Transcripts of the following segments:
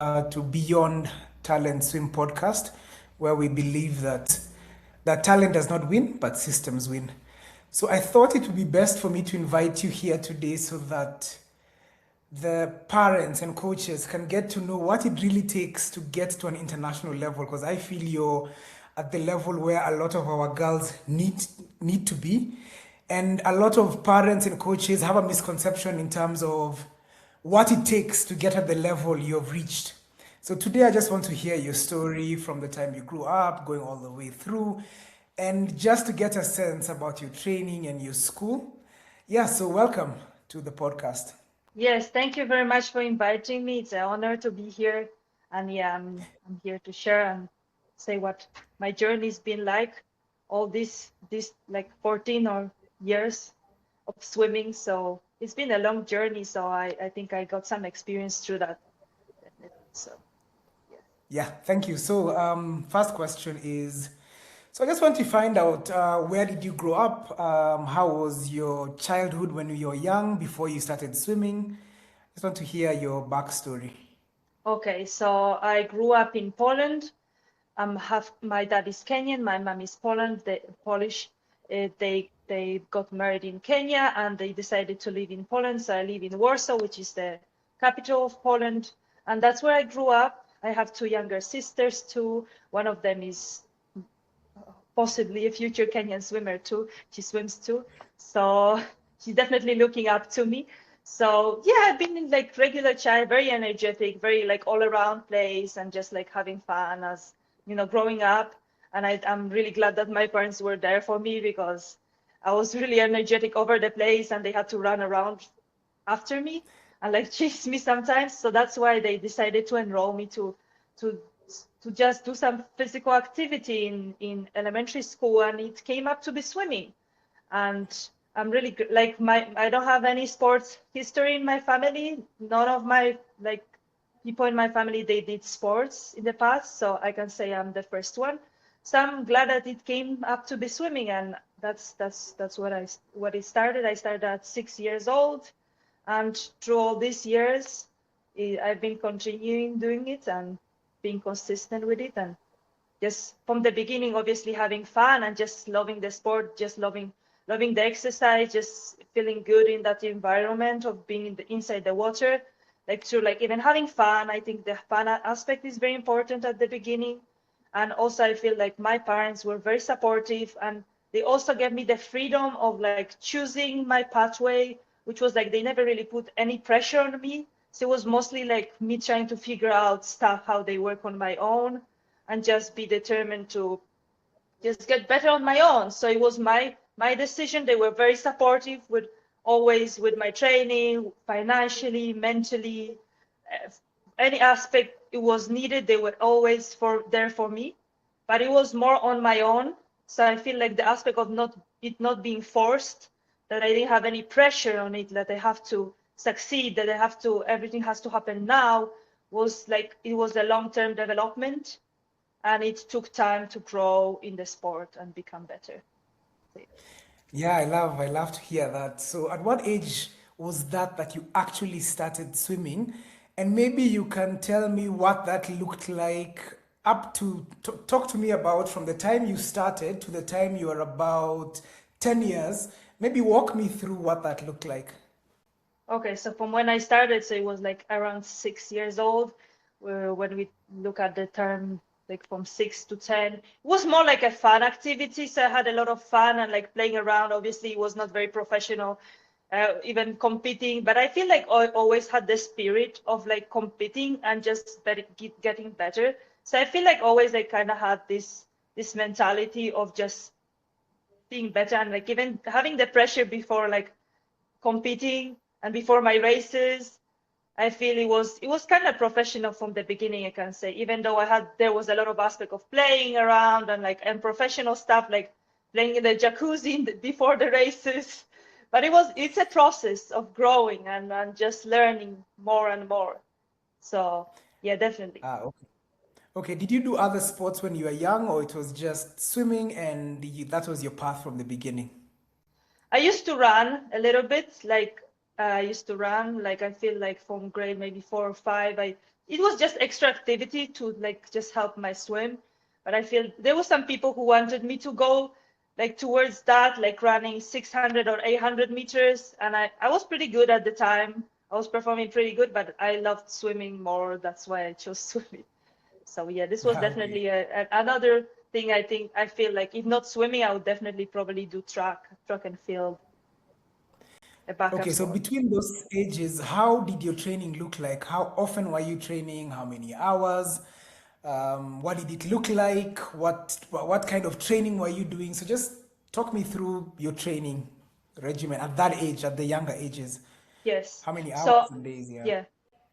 to Beyond Talent Swim podcast, where we believe that talent does not win, but systems win. So I thought it would be best for me to invite you here today so that the parents and coaches can get to know what it really takes to get to an international level. Because I feel you're at the level where a lot of our girls need to be, and a lot of parents and coaches have a misconception in terms of what it takes to get at the level you've reached. So today I just want to hear your story from the time you grew up, going all the way through, and just to get a sense about your training and your school. Yeah, so welcome to the podcast. Yes, thank you very much for inviting me. It's an honor to be here. And yeah, I'm here to share and say what my journey's been like all this like 14 or years of swimming. So it's been a long journey. So I think I got some experience through that, definitely. So yeah. Yeah, thank you. So, first question is, so I just want to find out where did you grow up? How was your childhood when you were young before you started swimming? Just want to hear your backstory. Okay, so I grew up in Poland. Half my dad is Kenyan, my mom is Polish. They got married in Kenya and they decided to live in Poland. So I live in Warsaw, which is the capital of Poland, and that's where I grew up. I have two younger sisters too. One of them is possibly a future Kenyan swimmer too. She swims too, so she's definitely looking up to me. So yeah, I've been in like regular child, very energetic, very like all around place and just like having fun as growing up. And I'm really glad that my parents were there for me because I was really energetic over the place and they had to run around after me and like chase me sometimes. So that's why they decided to enroll me to to just do some physical activity in elementary school, and it came up to be swimming. And I'm really like my I don't have any sports history in my family. None of my like people in my family they did sports in the past, so I can say I'm the first one. So I'm glad that it came up to be swimming, and that's what it started. I started at 6 years old, and through all these years, I've been continuing doing it and being consistent with it, and just from the beginning, obviously having fun and just loving the sport, just loving the exercise, just feeling good in that environment of being inside the water, like to like even having fun. I think the fun aspect is very important at the beginning, and also I feel like my parents were very supportive, and they also gave me the freedom of like choosing my pathway, which was like they never really put any pressure on me. So it was mostly like me trying to figure out stuff how they work on my own and just be determined to just get better on my own. So it was my decision. They were very supportive with always with my training, financially, mentally, uh, any aspect it was needed. They were always there for me. But it was more on my own. So I feel like the aspect of not being forced, that I didn't have any pressure on it, that I have to succeed, that I have to everything has to happen now, was like it was a long-term development, and it took time to grow in the sport and become better. Yeah, I love to hear that. So, at what age was that you actually started swimming? And maybe you can tell me what that looked like up to talk to me about from the time you started to the time you were about 10 years. Maybe walk me through what that looked like. Okay, so from when I started, so it was like around 6 years old, where when we look at the term like from 6 to 10, it was more like a fun activity. So I had a lot of fun and like playing around. Obviously, it was not very professional, even competing, but I feel like I always had the spirit of like competing and just getting better. So I feel like always I kind of had this mentality of just being better and like even having the pressure before like competing and before my races. I feel it was kind of professional from the beginning, I can say, even though there was a lot of aspect of playing around and like and professional stuff like playing in the jacuzzi before the races. But it's a process of growing and just learning more and more. So yeah, definitely. Ah, okay. Okay, did you do other sports when you were young, or it was just swimming and that was your path from the beginning? I used to run a little bit, like I used to run, like I feel like from grade maybe 4 or 5. it was just extra activity to like just help my swim. But I feel there were some people who wanted me to go like towards that, like running 600 or 800 meters. And I was pretty good at the time. I was performing pretty good, but I loved swimming more. That's why I chose swimming. So yeah, this was Okay. definitely another thing. I think I feel like if not swimming, I would definitely probably do track and field, a backup Okay, so sport. between those ages, how did your training look like? How often were you training? How many hours? What did it look like? What kind of training were you doing? So just talk me through your training regimen at that age, at the younger ages. Yes. How many hours So and days? Yeah. yeah,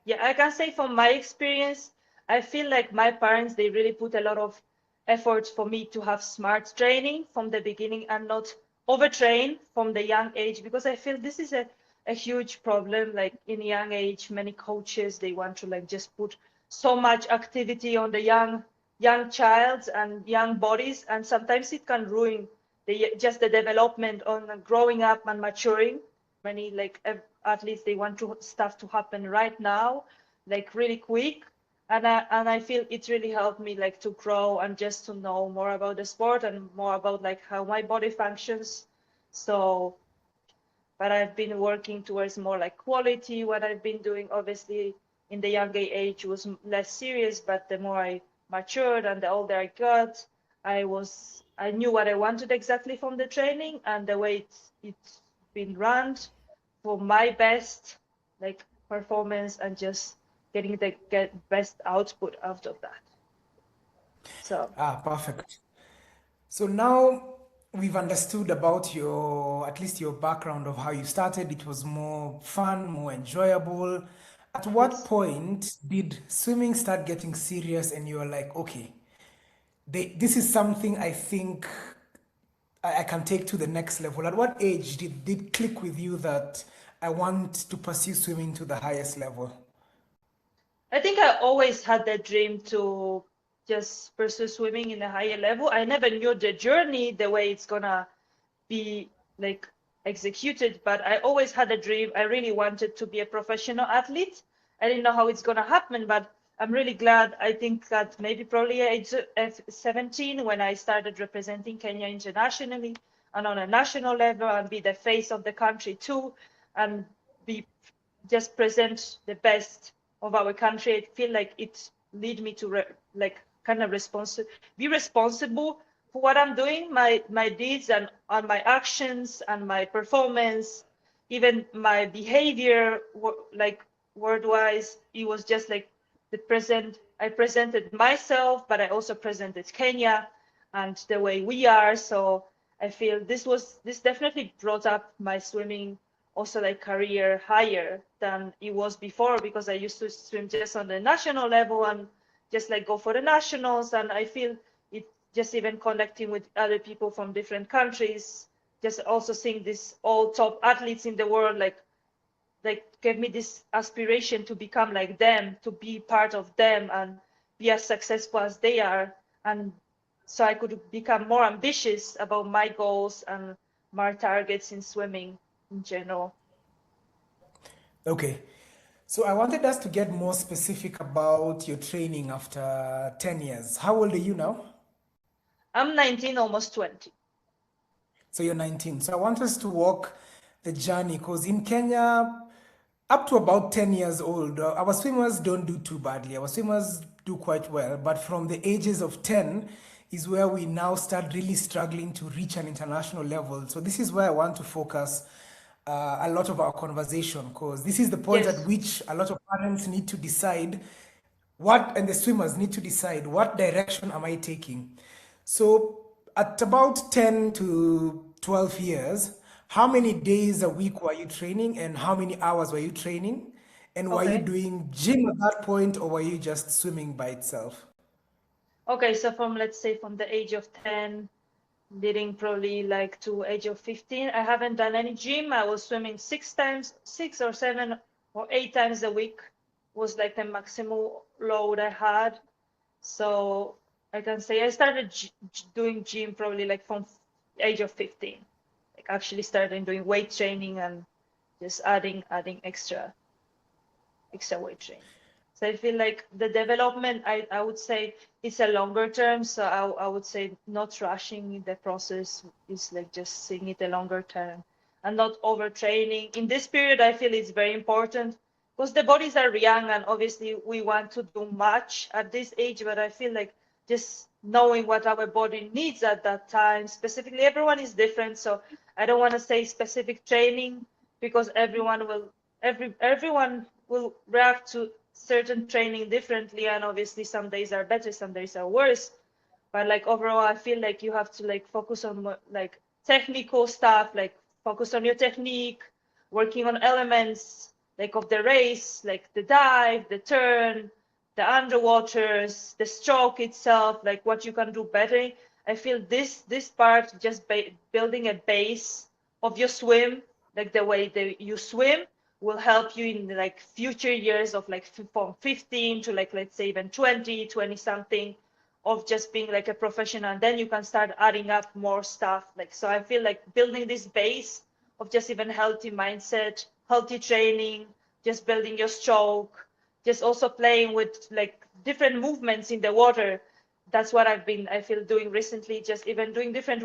yeah, I can say from my experience, I feel like my parents, they really put a lot of effort for me to have smart training from the beginning and not overtrain from the young age, because I feel this is a huge problem. Like in young age, many coaches, they want to like just put so much activity on the young child and young bodies, and sometimes it can ruin just the development on growing up and maturing. Many like athletes, they want to stuff to happen right now, like really quick. And I feel it really helped me like to grow and just to know more about the sport and more about like how my body functions. So, but I've been working towards more like quality. What I've been doing, obviously, in the younger age was less serious, but the more I matured and the older I got, I knew what I wanted exactly from the training, and the way it's been run for my best like performance and just getting the best output out of that. So Ah, perfect. So now we've understood about your, at least your background of how you started. It was more fun, more enjoyable. At what yes. point did swimming start getting serious and you were like, okay, this is something I think I can take to the next level? At what age did click with you that I want to pursue swimming to the highest level? I think I always had that dream to just pursue swimming in a higher level. I never knew the journey, the way it's gonna be like executed, but I always had a dream. I really wanted to be a professional athlete. I didn't know how it's gonna happen, but I'm really glad. I think that maybe probably at age 17 when I started representing Kenya internationally and on a national level and be the face of the country too, and be just present the best of our country. I feel like it lead me to like kind of be responsible for what I'm doing, my deeds and my actions and my performance, even my behavior, like word-wise. It was just like the present. I presented myself, but I also presented Kenya and the way we are. So I feel this definitely brought up my swimming also like career higher than it was before, because I used to swim just on the national level and just like go for the nationals. And I feel it just even connecting with other people from different countries, just also seeing these all top athletes in the world, like gave me this aspiration to become like them, to be part of them and be as successful as they are. And so I could become more ambitious about my goals and my targets in swimming in general. Okay. So I wanted us to get more specific about your training after 10 years. How old are you now? I'm 19, almost 20. So you're 19. So I want us to walk the journey because in Kenya, up to about 10 years old, our swimmers don't do too badly. Our swimmers do quite well. But from the ages of 10 is where we now start really struggling to reach an international level. So this is where I want to focus a lot of our conversation because this is the point at Yes. which a lot of parents need to decide what, and the swimmers need to decide what direction am I taking. So at about 10 to 12 years, how many days a week were you training and how many hours were you training? And were you Okay. doing gym at that point or were you just swimming by itself? Okay. So from, let's say, from the age of 10, leading probably like to age of 15, I haven't done any gym. I was swimming 6 times, 6 or 7 or 8 times a week was like the maximum load I had. So I can say I started doing gym probably like from age of 15, like actually started doing weight training and just adding extra weight training. So I feel like the development, I would say it's a longer term. So I would say not rushing the process is like just seeing it a longer term and not overtraining. In this period, I feel it's very important because the bodies are young and obviously we want to do much at this age, but I feel like just knowing what our body needs at that time, specifically, everyone is different. So I don't want to say specific training because everyone will react to certain training differently, and obviously some days are better, some days are worse. But like overall, I feel like you have to like focus on like technical stuff, like focus on your technique, working on elements like of the race, like the dive, the turn, the underwaters, the stroke itself, like what you can do better. I feel this part just building a base of your swim, like the way that you swim, will help you in like future years of like from 15 to like let's say even 20 something of just being like a professional, and then you can start adding up more stuff. Like, so I feel like building this base of just even healthy mindset, healthy training, just building your stroke, just also playing with like different movements in the water. That's what I feel doing recently, just even doing different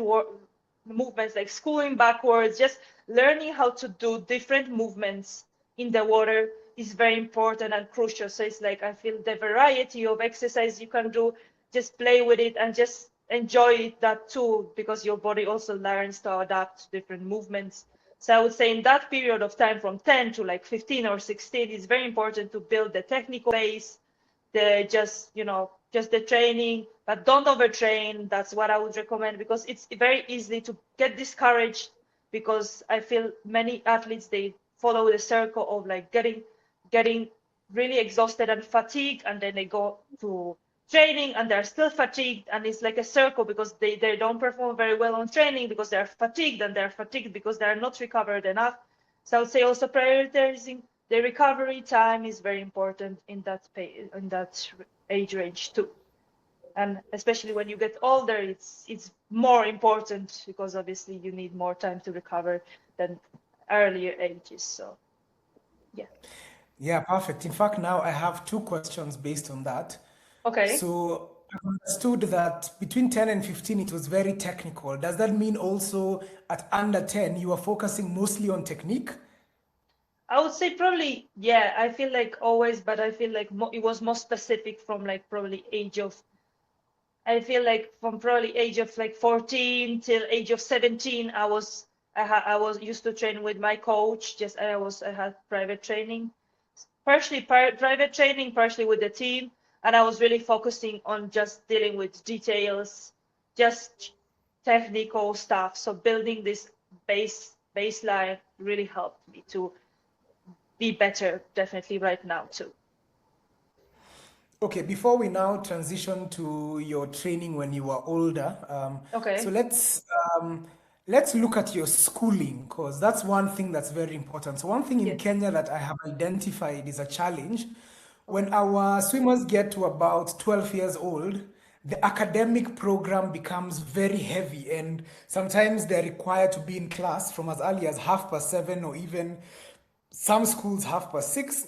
movements like schooling backwards, just learning how to do different movements in the water is very important and crucial. So it's like I feel the variety of exercise you can do, just play with it and just enjoy that too, because your body also learns to adapt to different movements. So I would say in that period of time from 10 to like 15 or 16, it's very important to build the technical base, the just the training, but don't overtrain. That's what I would recommend, because it's very easy to get discouraged, because I feel many athletes, they follow the circle of like getting really exhausted and fatigued, and then they go to training and they're still fatigued, and it's like a circle because they don't perform very well on training because they're fatigued, and they're fatigued because they're not recovered enough. So I would say also prioritizing the recovery time is very important in that age range too. And especially when you get older, it's more important because obviously you need more time to recover than earlier ages. So yeah. Yeah, perfect. In fact, now I have two questions based on that. Okay. So I understood that between 10 and 15, it was very technical. Does that mean also at under 10, you are focusing mostly on technique? I would say probably, yeah, I feel like always, but I feel like it was more specific from like probably age of, I feel like from probably age of like 14 till age of 17, I was used to train with my coach. Just I had private training, partially private training, partially with the team, and I was really focusing on just dealing with details, just technical stuff. So building this baseline really helped me to be better, definitely right now too. Okay, before we now transition to your training when you were older, so Okay. um, let's look at your schooling because that's one thing that's very important. So one thing in Yes. Kenya that I have identified is a challenge when Okay. our swimmers get to about 12 years old. The academic program becomes very heavy, and sometimes they're required to be in class from as early as 7:30, or even some schools 6:30,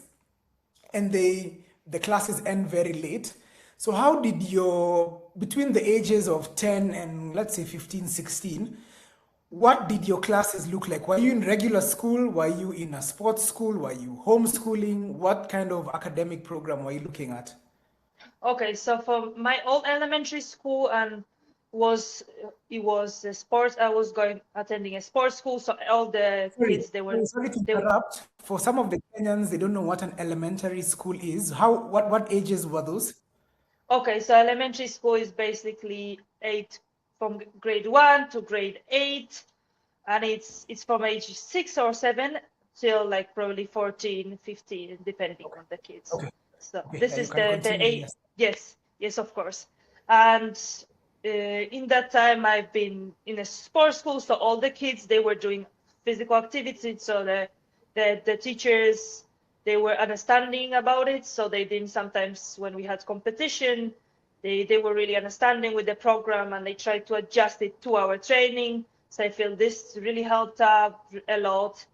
and the classes end very late. So how did your between the ages of 10 and let's say 15, 16, what did your classes look like? Were you in regular school? Were you in a sports school? Were you homeschooling? What kind of academic program were you looking at? Okay, so for my old elementary school and was it was a sports. I was going attending a sports school, so all the Sorry, kids sorry to they interrupt. For some of the Kenyans, they don't know what an elementary school is. What ages were those? okay. So elementary school is basically eight from grade 1 to grade 8, and it's from age 6 or 7 till like probably 14, 15, depending Okay, on the kids. okay, So okay. this Yeah, you is can the continue. eight. Yes. Yes, yes, of course. And in that time, I've been in a sports school, so all the kids, they were doing physical activity. So the teachers, they were understanding about it. So they didn't, sometimes when we had competition, they were really understanding with the program, and they tried to adjust it to our training. So I feel this really helped out a lot.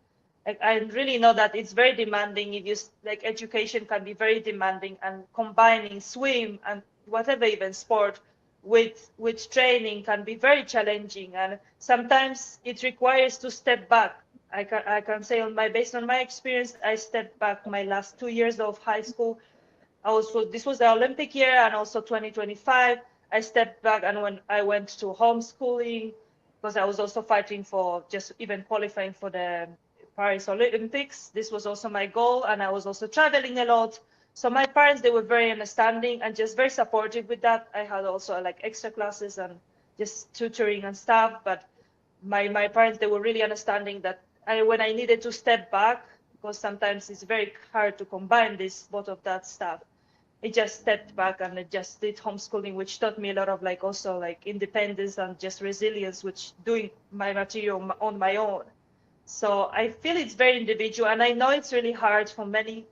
Like, I really know that it's very demanding. If you like, education can be very demanding, and combining swim and whatever even sport with training can be very challenging. And sometimes it requires to step back. I can say on my based on my experience, I stepped back my last 2 years of high school. This was the Olympic year, and also 2025. I stepped back, and when I went to homeschooling, because I was also fighting for just even qualifying for the Paris Olympics. This was also my goal, and I was also traveling a lot. So my parents, they were very understanding and just very supportive with that. I had also like extra classes and just tutoring and stuff, but my parents, they were really understanding that when I needed to step back, because sometimes it's very hard to combine this both of that stuff. I just stepped back and I just did homeschooling, which taught me a lot of like also like independence and just resilience, which doing my material on my own. So I feel it's very individual, and I know it's really hard for many,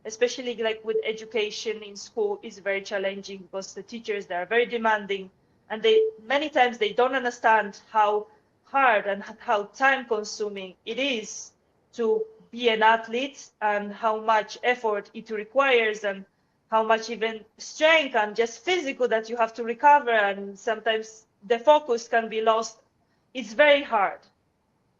especially like with education in school is very challenging because the teachers, they are very demanding, and they many times they don't understand how hard and how time consuming it is to be an athlete, and how much effort it requires, and how much even strength and just physical that you have to recover, and sometimes the focus can be lost. It's very hard.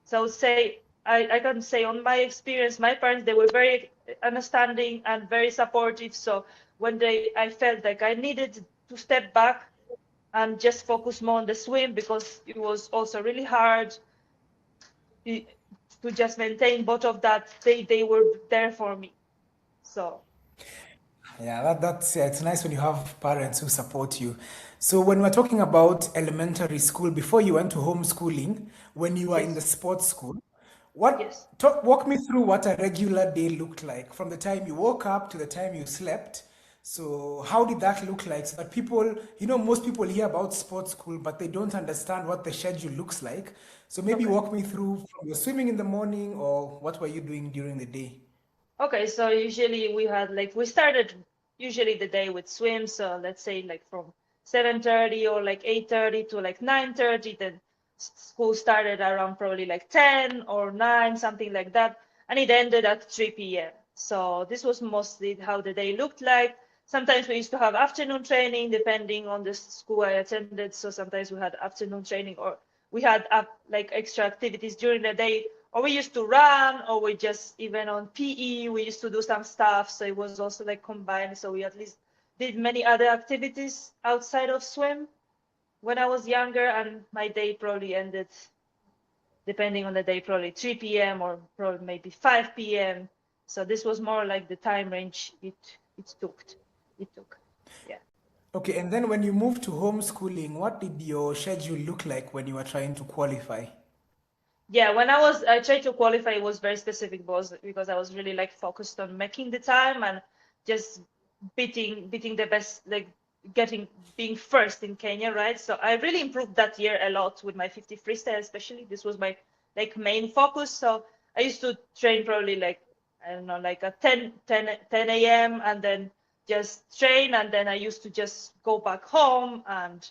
So say I can say on my experience, my parents, they were very understanding and very supportive. So when I felt like I needed to step back and just focus more on the swim, because it was also really hard to, to just maintain both of that. They were there for me. So Yeah, that's yeah, it's nice when you have parents who support you. So when we're talking about elementary school, before you went to homeschooling, when you were in the yes, sports school, yes. walk me through what a regular day looked like from the time you woke up to the time you slept. So how did that look like? So that people, most people hear about sports school, but they don't understand what the schedule looks like. So maybe Okay. walk me through from your swimming in the morning or what were you doing during the day? Okay, so usually we started usually the day with swim, so let's say like from 7:30 or like 8:30 to like 9:30, then school started around probably like 10 or 9, something like that, and it ended at 3 p.m. So this was mostly how the day looked like. Sometimes we used to have afternoon training depending on the school I attended, so sometimes we had afternoon training, or we had like extra activities during the day, or we used to run, or we just even on PE we used to do some stuff. So it was also like combined. So we at least did many other activities outside of swim when I was younger, and my day probably ended, depending on the day, probably 3 p.m. or probably maybe 5 p.m. So this was more like the time range it took. It took. Yeah. Okay, and then when you moved to homeschooling, what did your schedule look like when you were trying to qualify? Yeah, when I tried to qualify, it was very specific, because I was really like focused on making the time and just beating the best, like getting being first in Kenya, right? So I really improved that year a lot with my 50 freestyle, especially. This was my like main focus. So I used to train probably like, I don't know, like at 10 a.m. and then just train, and then I used to just go back home and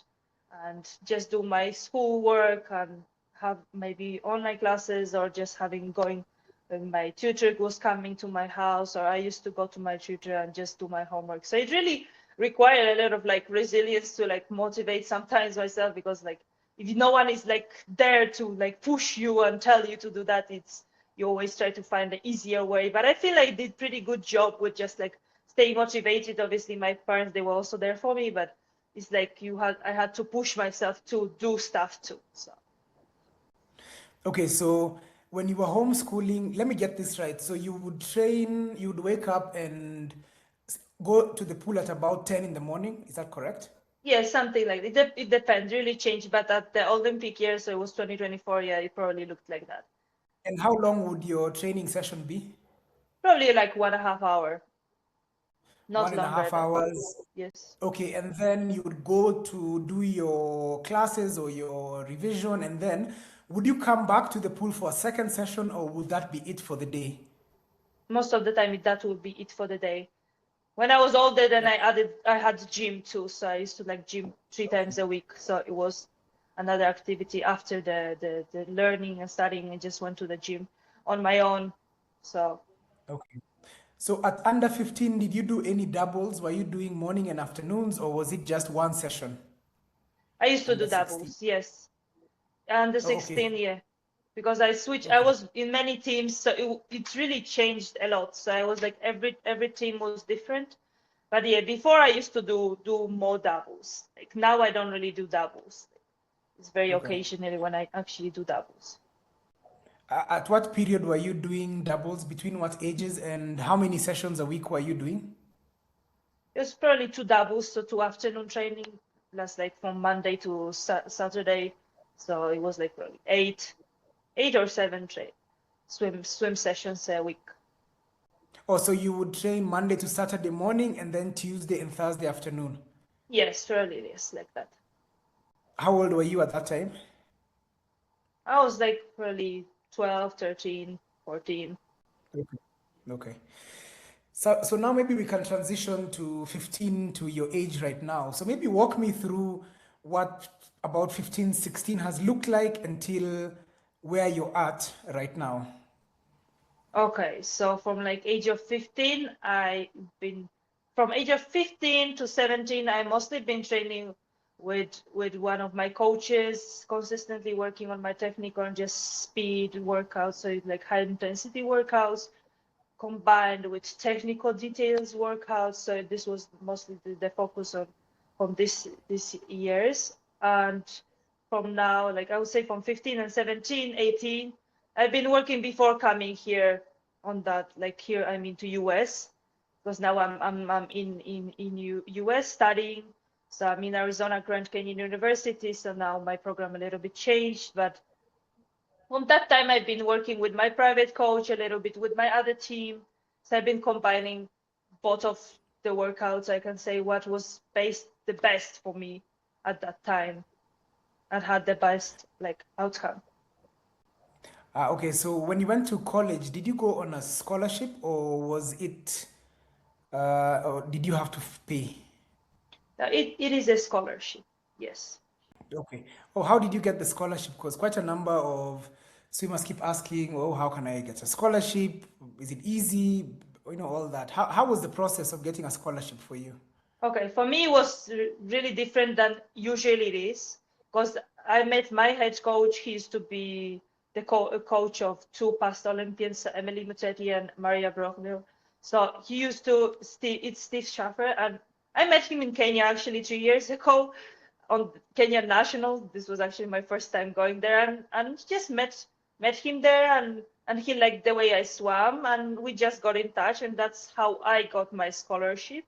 just do my schoolwork and have maybe online classes, or just having going when my tutor was coming to my house, or I used to go to my tutor and just do my homework. So it really required a lot of like resilience to like motivate sometimes myself, because like if no one is like there to like push you and tell you to do that, it's you always try to find the easier way. But I feel like I did pretty good job with just like staying motivated. Obviously my parents, they were also there for me, but it's like I had to push myself to do stuff too. So Okay, so when you were homeschooling, let me get this right. So you would train, you would wake up and go to the pool at about 10 in the morning. Is that correct? yeah, something like that. It depends, really changed. But at the Olympic year, so it was 2024, yeah, it probably looked like that. And how long would your training session be? Probably like 1.5 hour, not One and a longer half than. hours. Yes. Okay, and then you would go to do your classes or your revision, and then would you come back to the pool for a second session, or would that be it for the day? Most of the time, that would be it for the day. When I was older, then I had gym too, so I used to like gym 3 times a week. So it was another activity after the learning and studying. I just went to the gym. on my own. So Okay. So at under 15, did you do any doubles? Were you doing morning and afternoons, or was it just one session I used to do under 16? doubles, yes. And the Oh, okay. 16, yeah, because I switched. I Okay. was in many teams, so it really changed a lot. So I was like every team was different. But yeah, before I used to do more doubles. Like now I don't really do doubles. It's very Okay. occasionally when I actually do doubles. At what period were you doing doubles? Between what ages, and how many sessions a week were you doing? It was probably two doubles, so two afternoon training, plus like from Monday to Saturday. So it was like probably eight or seven swim sessions a week. Oh, so you would train Monday to Saturday morning and then Tuesday and Thursday afternoon. Yes, probably yes, like that. How old were you at that time? I was like probably 12, 13, 14. Okay. Okay. So now maybe we can transition to 15, to your age right now. So maybe walk me through what about 15, 16 has looked like until where you're at right now. Okay, so from like age of 15, I've been from age of 15 to 17, I mostly been training with one of my coaches, consistently working on my technical and just speed workouts, so it's like high intensity workouts combined with technical details workouts. So this was mostly the focus on this years. And from now, like I would say from 15 and 17, 18, I've been working before coming here on that, like here I'm into US, because now I'm in US studying. So I'm in Arizona Grand Canyon University. So now my program a little bit changed, but from that time, I've been working with my private coach, a little bit with my other team. So I've been combining both of the workouts. I can say what was the best for me at that time and had the best like outcome. Okay, so when you went to college, did you go on a scholarship, or was it, or did you have to pay? Now, it is a scholarship, yes. Okay. Oh, how did you get the scholarship? Because quite a number of swimmers keep asking, oh, how can I get a scholarship? Is it easy? You know, all that. How was the process of getting a scholarship for you? Okay, for me, it was really different than usually it is because I met my head coach. He used to be the coach of two past Olympians, Emily Mutetti and Maria Brockner. So he used to, it's Steve Schaffer, and I met him in Kenya actually 2 years ago on Kenya National. This was actually my first time going there, and just met him there, and he liked the way I swam, and we just got in touch, and that's how I got my scholarship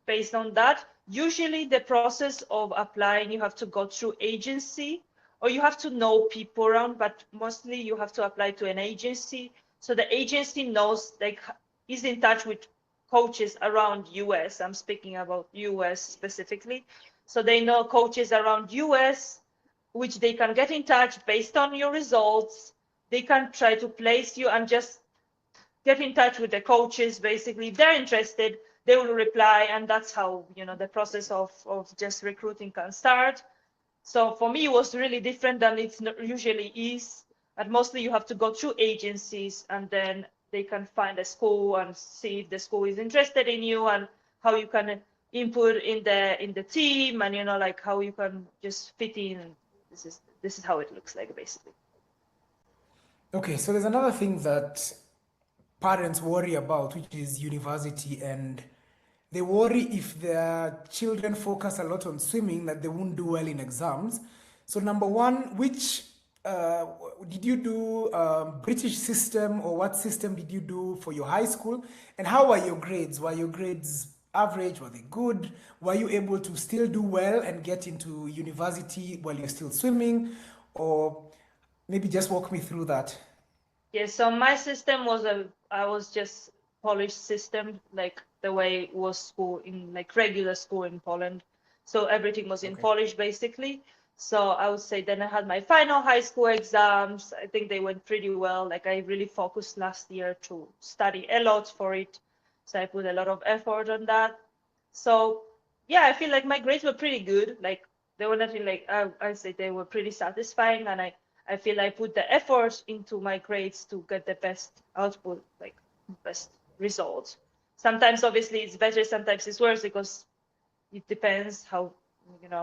based on that. Usually the process of applying, you have to go through agency or you have to know people around, but mostly you have to apply to an agency. So the agency knows, like, is in touch with coaches around US. I'm speaking about US specifically. So they know coaches around US, which they can get in touch based on your results. They can try to place you and just get in touch with the coaches. Basically, if they're interested, they will reply, and that's how the process of just recruiting can start. So for me, it was really different than it usually is. And mostly you have to go through agencies, and then they can find a school and see if the school is interested in you and how you can input in the team, and like how you can just fit in. This is how it looks like basically. Okay, so there's another thing that parents worry about, which is university, and they worry if their children focus a lot on swimming that they won't do well in exams. So number one, which uh, did you do British system, or what system did you do for your high school? And how were your grades? Were your grades average? Were they good? Were you able to still do well and get into university while you're still swimming? Or maybe just walk me through that. Yeah, so my system was I was just Polish system, like the way it was school in like regular school in Poland. So everything was in Okay. Polish basically. So I would say then I had my final high school exams. I think they went pretty well. Like I really focused last year to study a lot for it. So I put a lot of effort on that. So yeah, I feel like my grades were pretty good. Like they were nothing like I say they were pretty satisfying, and I feel I put the effort into my grades to get the best output, like best results. Sometimes obviously it's better, sometimes it's worse because it depends how,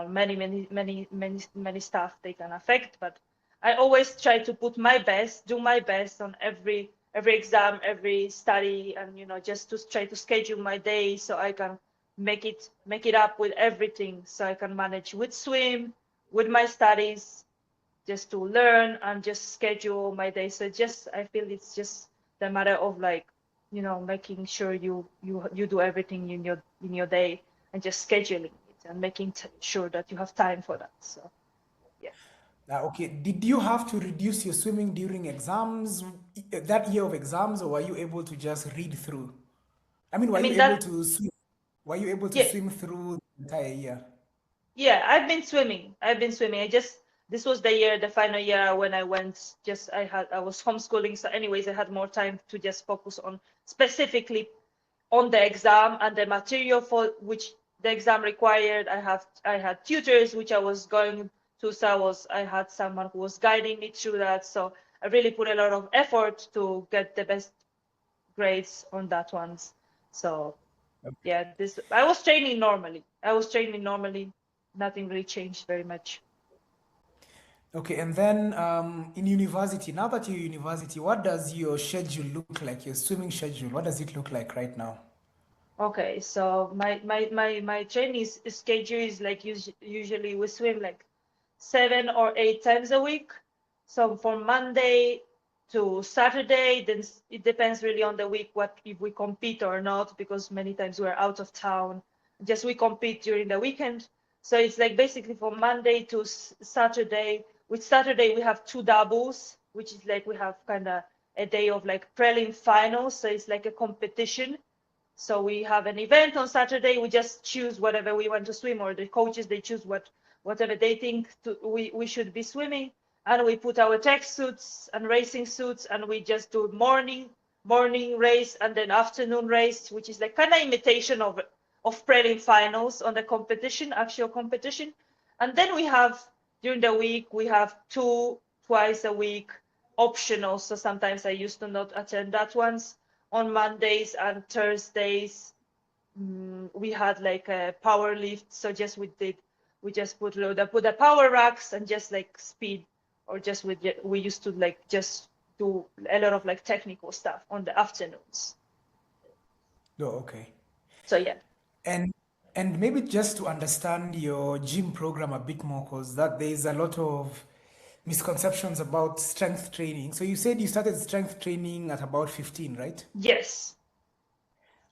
many stuff they can affect. But I always try to put my best, do my best on every exam, every study, and just to try to schedule my day so I can make it up with everything, so I can manage with swim, with my studies, just to learn and just schedule my day. So just I feel it's just the matter of like, making sure you do everything in your day and just scheduling it and making sure that you have time for that. So yeah. Okay, did you have to reduce your swimming during exams, that year of exams, or were you able to just read through? I mean, I were you mean able that to swim? Were you able to yeah, swim through the entire year? yeah, I've been swimming. This was the year, the final year when I went, just I was homeschooling, so anyways I had more time to just focus on specifically on the exam and the material for which the exam required. I had tutors which I was going to, so I had someone who was guiding me through that. So I really put a lot of effort to get the best grades on that ones. So yeah, this I was training normally. Nothing really changed very much. Okay, and then in university, now that you're university, what does your schedule look like? Your swimming schedule, what does it look like right now? Okay, so my training schedule is like usually we swim like 7 or 8 times a week. So from Monday to Saturday, then it depends really on the week what if we compete or not, because many times we're out of town. Just we compete during the weekend. So it's like basically from Monday to Saturday. With Saturday we have two doubles, which is like we have kind of a day of like prelim finals. So it's like a competition. So we have an event on Saturday. We just choose whatever we want to swim, or the coaches they choose whatever they think we should be swimming, and we put our tech suits and racing suits, and we just do morning race and then afternoon race, which is like kind of imitation of prelim finals on the competition, actual competition. And then we have during the week we have twice a week optional. So sometimes I used to not attend that ones. On Mondays and Thursdays, we had like a power lift. So we just put the power racks and just like speed, or just we used to like just do a lot of like technical stuff on the afternoons. Oh, okay. So yeah. And and maybe just to understand your gym program a bit more, because that there is a lot of misconceptions about strength training. So you said you started strength training at about 15, right? Yes.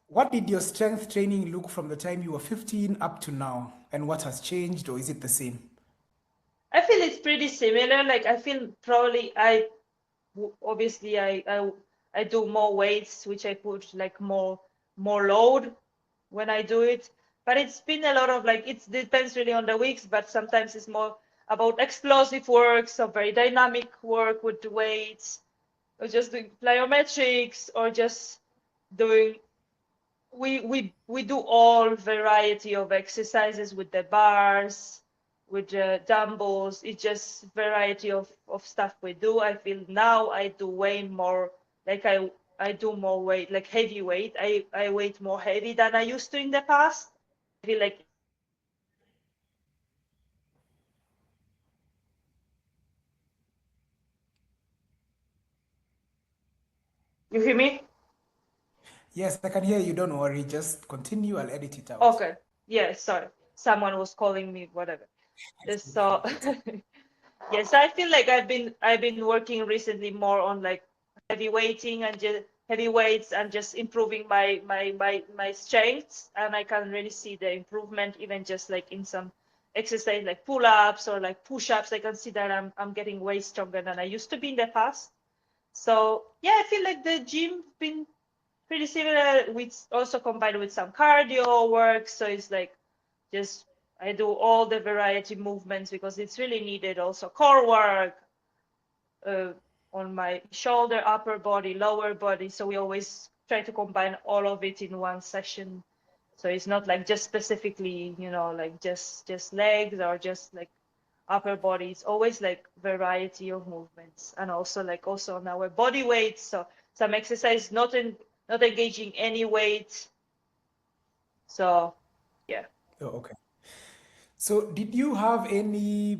What did your strength training look from the time you were 15 up to now? And what has changed, or is it the same? I feel it's pretty similar. Like I feel probably obviously I do more weights, which I put like more load when I do it. But it's been a lot of like, it depends really on the weeks, but sometimes it's more about explosive work, so very dynamic work with the weights, or just doing plyometrics, or just doing we do all variety of exercises with the bars, with the dumbbells. It's just variety of stuff we do. I feel now I do way more, like I do more weight, like heavy weight. I weight more heavy than I used to in the past. I feel like you hear me. Yes, I can hear you. Don't worry. Just continue. I'll edit it out. Okay, yeah, sorry, someone was calling me, whatever. So yes, I feel like I've been working recently more on like heavy weighting and just heavy weights, and just improving my strengths, and I can really see the improvement even just like in some exercise like pull-ups or like push-ups. I can see that I'm getting way stronger than I used to be in the past. So yeah, I feel like the gym been pretty similar, with also combined with some cardio work. So it's like just I do all the variety movements because it's really needed. Also core work, uh, on my shoulder, upper body, lower body. So we always try to combine all of it in one session. So it's not like just specifically, like just legs, or just like upper body. It's always like variety of movements, and also like also on our body weight. So some exercise, not engaging any weight. So yeah. Oh, okay. So, did you have any,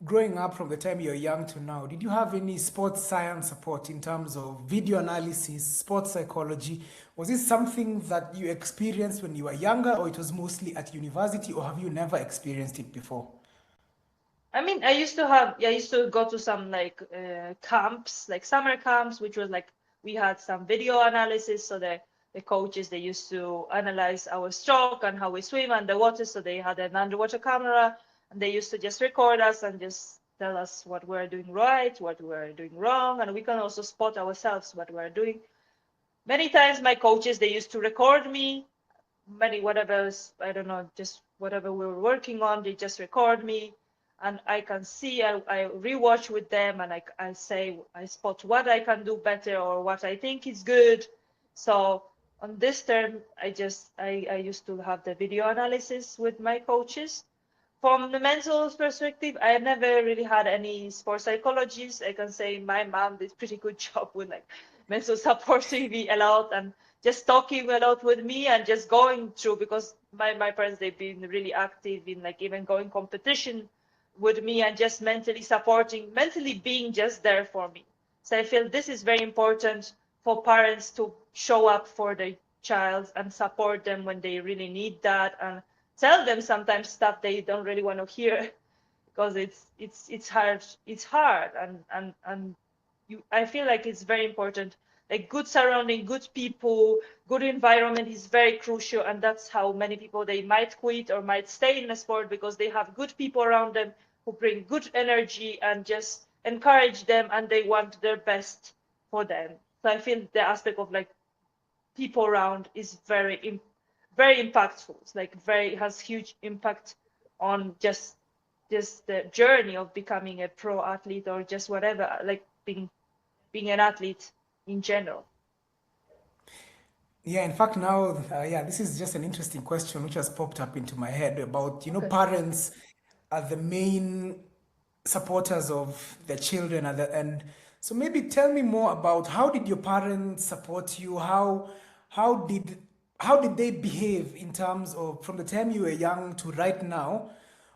growing up from the time you're young to now, did you have any sports science support in terms of video analysis, sports psychology? Was this something that you experienced when you were younger, or it was mostly at university, or have you never experienced it before? I mean, I used to go to some like camps, like summer camps, which was like we had some video analysis. So the coaches, they used to analyze our stroke and how we swim underwater. So they had an underwater camera, and they used to just record us and just tell us what we're doing right, what we're doing wrong, and we can also spot ourselves what we're doing. Many times my coaches, they used to record me, many whatever, I don't know, just whatever we were working on, they just record me, and I can see, I rewatch with them, and I say, I spot what I can do better or what I think is good. So on this term, I used to have the video analysis with my coaches. From the mental perspective, I never really had any sports psychologists. I can say my mom did pretty good job with like mental supporting me a lot and just talking a lot with me and just going through, because my parents, they've been really active in like even going competition with me and just mentally supporting, mentally being just there for me. So I feel this is very important for parents to show up for their child and support them when they really need that, and tell them sometimes stuff they don't really want to hear, because it's hard, and I feel like it's very important. Like good surrounding, good people, good environment is very crucial, and that's how many people, they might quit or might stay in a sport, because they have good people around them who bring good energy and just encourage them, and they want their best for them. So I feel the aspect of like people around is very impactful. It's like very, has huge impact on just the journey of becoming a pro athlete, or just whatever, like being an athlete in general. Yeah, in fact, now, yeah, this is just an interesting question which has popped up into my head about, Okay. parents are the main supporters of their children and so maybe tell me more about how did your parents support you? How did how did they behave in terms of from the time you were young to right now?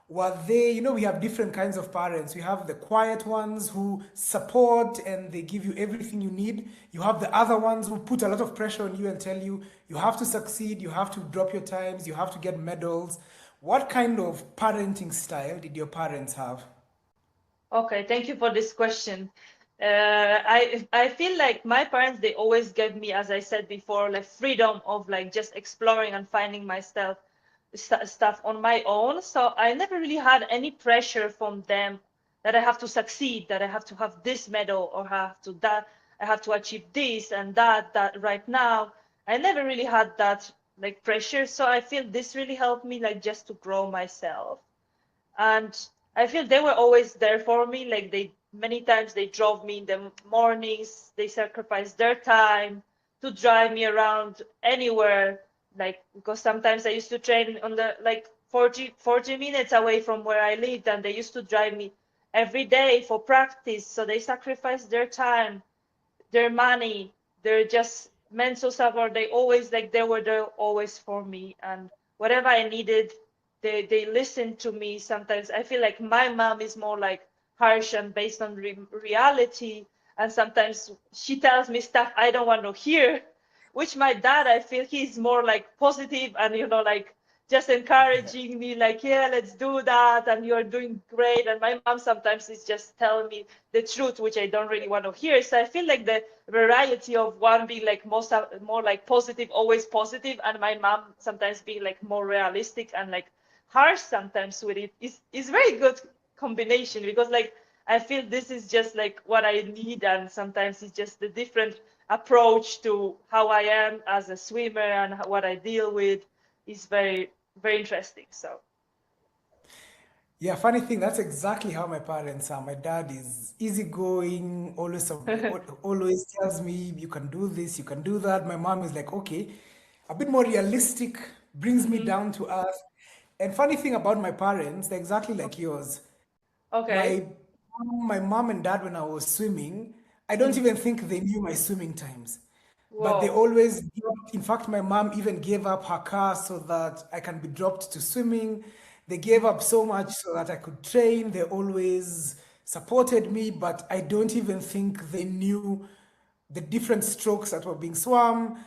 Were they, we have different kinds of parents. We have the quiet ones who support and they give you everything you need. You have the other ones who put a lot of pressure on you and tell you, you have to succeed, you have to drop your times, you have to get medals. What kind of parenting style did your parents have? Okay, thank you for this question. I feel like my parents, they always gave me, as I said before, like freedom of like just exploring and finding myself stuff on my own. So I never really had any pressure from them that I have to succeed, that I have to have this medal, or have to that, I have to achieve this and that right now. I never really had that like pressure. So I feel this really helped me like just to grow myself. And I feel they were always there for me. Like they, many times they drove me in the mornings, they sacrificed their time to drive me around anywhere. Like, because sometimes I used to train on the like 40 minutes away from where I lived, and they used to drive me every day for practice. So they sacrificed their time, their money, their just mental support. They always, like, they were there always for me, and whatever I needed, they listened to me. Sometimes I feel like my mom is more like harsh and based on reality, and sometimes she tells me stuff I don't want to hear. Which my dad, I feel he's more like positive and like just encouraging me, like, yeah, let's do that, and you're doing great. And my mom sometimes is just telling me the truth, which I don't really want to hear. So I feel like the variety of one being like more like positive, always positive, and my mom sometimes being like more realistic and like harsh sometimes with it is very good combination, because like I feel this is just like what I need, and sometimes it's just the different approach to how I am as a swimmer and what I deal with is very interesting. So Yeah, funny thing, that's exactly how my parents are. My dad is easygoing, always tells me you can do this, you can do that. My mom is like, okay, a bit more realistic, brings me hmm down to earth. And funny thing about my parents, they're exactly like yours. Okay. My mom and dad, when I was swimming, I don't Mm. even think they knew my swimming times. But they Whoa. always dropped. In fact, my mom even gave up her car so that I can be dropped to swimming. They gave Mm. up so much so that I could train. They always supported me, but I don't even think they knew the different strokes that were being swum.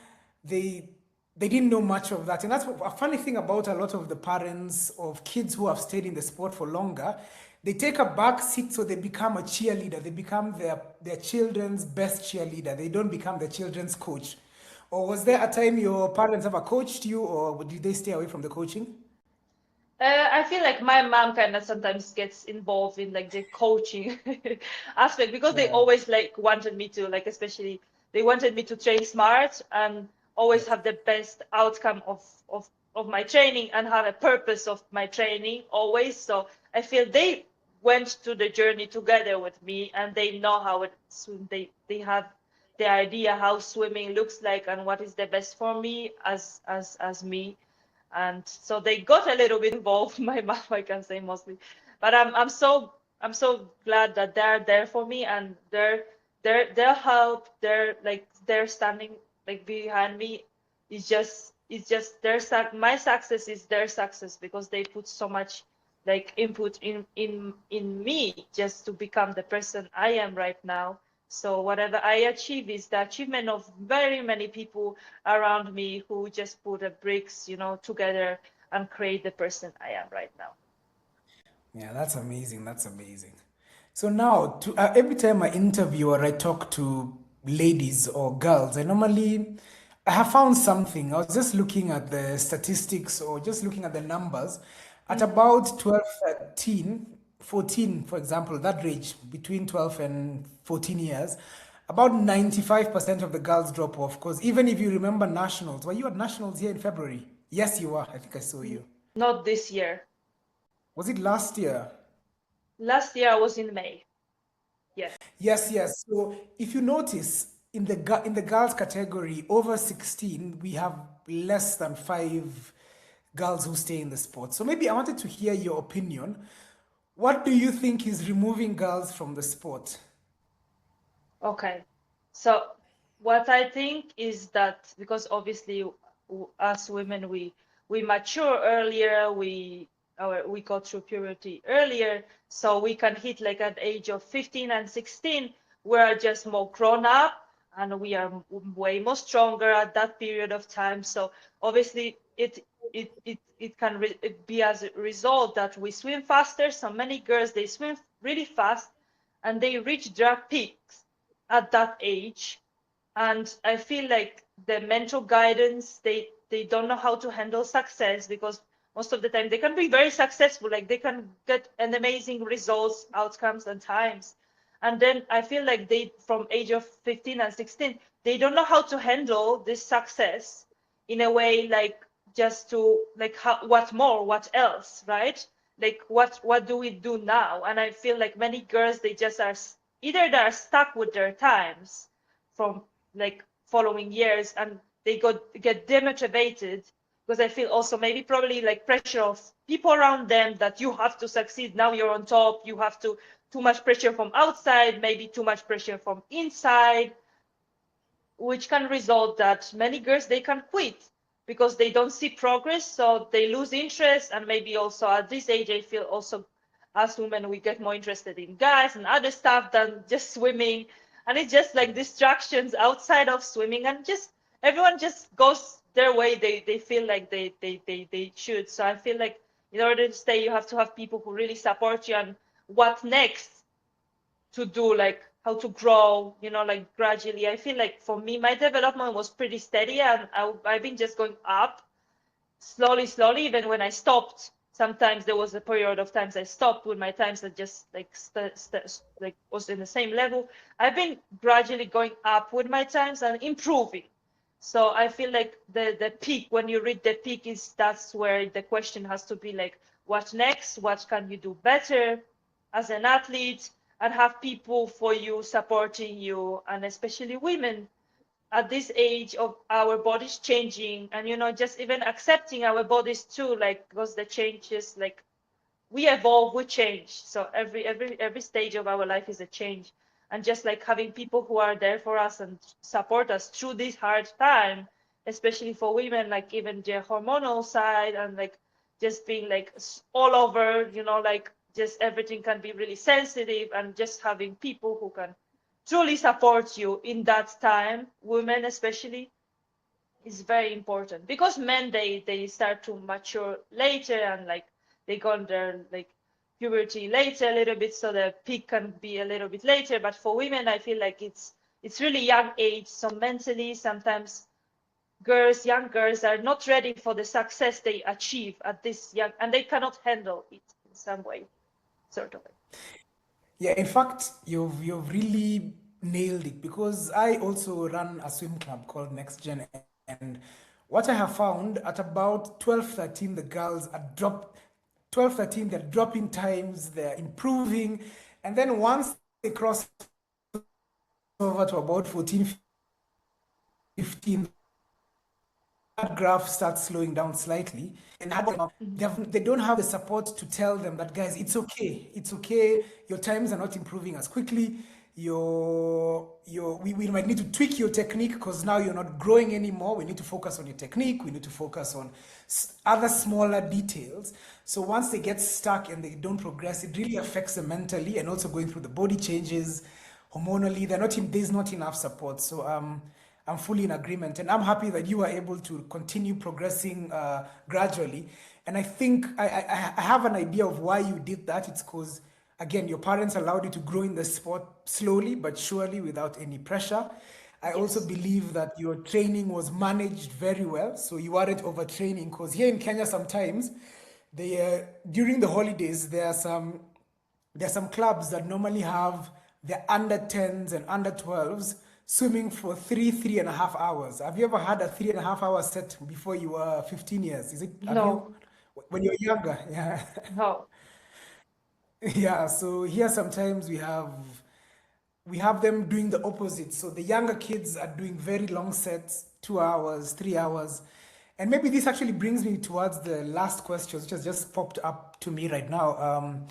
They they didn't know much of that. And that's a funny thing about a lot of the parents of kids who have stayed in the sport for longer. They take a back seat so they become a cheerleader. They become their children's best cheerleader. They don't become their children's coach. Or was there a time your parents ever coached you, or did they stay away from the coaching? I feel like my mom kind of sometimes gets involved in like the coaching aspect because they Yeah. always like wanted me to like especially they wanted me to train smart and always Yes. have the best outcome of my training and have a purpose of my training always. So I feel they went to the journey together with me and they know how it swim. They have the idea how swimming looks like and what is the best for me as me, and so they got a little bit involved. My mom, I can say mostly, but I'm so glad that they're there for me and their help, their standing like behind me is just my success is their success because they put so much like input in me just to become the person I am right now. So whatever I achieve is the achievement of very many people around me who just put the bricks, together and create the person I am right now. Yeah, that's amazing. That's amazing. So now, every time I interview or I talk to ladies or girls, I have found something. I was just looking at the statistics or just looking at the numbers. At Mm. about 12, 13, 14, for example, that range between 12 and 14 years, about 95% of the girls drop off. Because even if you remember nationals, were you at nationals here in February? Yes, you were. I think I saw you. Not this year. Was it last year? Last year I was in May. Yes. Yes, yes. So if you notice in in the girls category over 16, we have less than 5 girls who stay in the sport. So maybe I wanted to hear your opinion. What do you think is removing girls from the sport? Okay. So what I think is that because obviously us women we mature earlier, we go through puberty earlier, so we can hit like at age of 15 and 16, we're just more grown up and we are way more stronger at that period of time. So obviously it can it be as a result that we swim faster. So many girls they swim really fast and they reach their peaks at that age, and I feel like the mental guidance they don't know how to handle success because most of the time they can be very successful, like they can get an amazing results, outcomes and times, and then I feel like they from age of 15 and 16 they don't know how to handle this success in a way like just to like how, what more, what else, right? Like what do we do now? And I feel like many girls they just are either they're stuck with their times from like following years and they get demotivated because I feel also maybe probably like pressure of people around them that you have to succeed now, you're on top, you have to too much pressure from outside, maybe too much pressure from inside, which can result that many girls they can quit because they don't see progress, so they lose interest. And maybe also at this age I feel also as women we get more interested in guys and other stuff than just swimming, and it's just like distractions outside of swimming and just everyone just goes their way, they feel like they should. So I feel like in order to stay you have to have people who really support you and what next to do, like how to grow, like gradually. I feel like for me my development was pretty steady and I've been just going up slowly slowly. Even when I stopped, sometimes there was a period of times I stopped with my times that just like like was in the same level. I've been gradually going up with my times and improving. So I feel like the peak, when you reach the peak, is that's where the question has to be like, what next? What can you do better as an athlete? And have people for you supporting you, and especially women at this age of our bodies changing, and just even accepting our bodies too, like because the changes like we evolve, we change. So every stage of our life is a change. And just like having people who are there for us and support us through this hard time, especially for women, like even the hormonal side and like just being like all over, like just everything can be really sensitive, and just having people who can truly support you in that time, women especially, is very important, because men, they start to mature later, and like they go under like puberty later a little bit, so the peak can be a little bit later. But for women, I feel like it's really young age, so mentally sometimes young girls are not ready for the success they achieve at this young, and they cannot handle it in some way, sort of. Yeah, in fact, you've really nailed it, because I also run a swim club called Next Gen, and what I have found at about 12, 13, the girls are 12, 13, they're dropping times, they're improving, and then once they cross over to about 14, 15, that graph starts slowing down slightly. And they don't have the support to tell them that, guys, it's okay, your times are not improving as quickly, we might need to tweak your technique, because now you're not growing anymore. We need to focus on your technique, we need to focus on other smaller details. So once they get stuck and they don't progress, it really affects them mentally, and also going through the body changes hormonally. There's not enough support. So I'm fully in agreement, and I'm happy that you are able to continue progressing gradually. And I think I have an idea of why you did that. It's because, again, your parents allowed you to grow in the sport slowly but surely, without any pressure. I also Yes. believe that your training was managed very well, so you weren't overtraining. Because here in Kenya, sometimes during the holidays, there are some clubs that normally have the under 10s and under 12s swimming for 3.5 hours. Have you ever had a 3.5 hour set before you were 15 years? Have No. you, when you're younger? Yeah. No. Yeah. So here sometimes we have them doing the opposite. So the younger kids are doing very long sets, 2 hours, 3 hours. And maybe this actually brings me towards the last question, which has just popped up to me right now.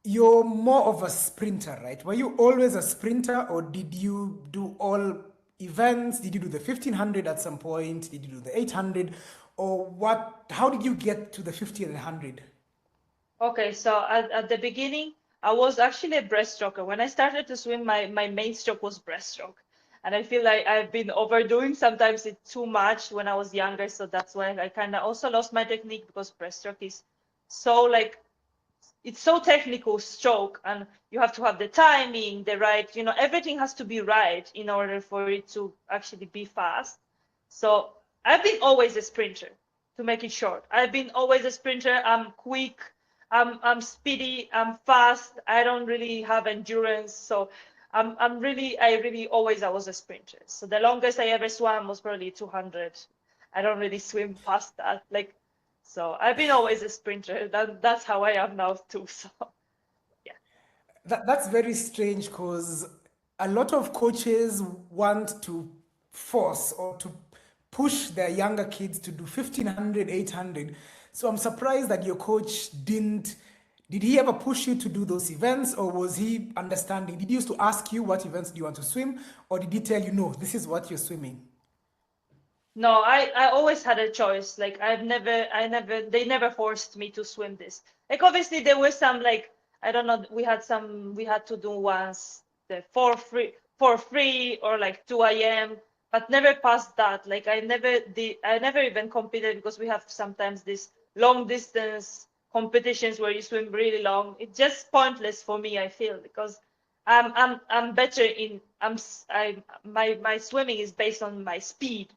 You're more of a sprinter, right? Were you always a sprinter, or did you do all events? Did you do the 1500 at some point? Did you do the 800? Or what? How did you get to the 50 and 100? Okay, so at the beginning, I was actually a breaststroker. When I started to swim, my main stroke was breaststroke. And I feel like I've been overdoing sometimes it too much when I was younger. So that's why I kind of also lost my technique, because breaststroke is so like, it's so technical stroke, and you have to have the timing, the right, everything has to be right in order for it to actually be fast. So I've been always a sprinter, to make it short. I've been always a sprinter. I'm quick, I'm speedy, I'm fast. I don't really have endurance. So I was a sprinter. So the longest I ever swam was probably 200. I don't really swim past that. Like, so I've been always a sprinter. That's how I am now too. So yeah. That's very strange, because a lot of coaches want to force or to push their younger kids to do 1500, 800. So I'm surprised that your coach didn't. Did he ever push you to do those events, or was he understanding? Did he used to ask you what events do you want to swim, or did he tell you, no, this is what you're swimming? No, I always had a choice. Like they never forced me to swim this. Like obviously there were some like, I don't know, we had to do once the for free or like 2 a.m. but never past that. Like I never even competed, because we have sometimes this long distance competitions where you swim really long. It's just pointless for me, I feel, because I'm better in I'm s- I my swimming is based on my speed,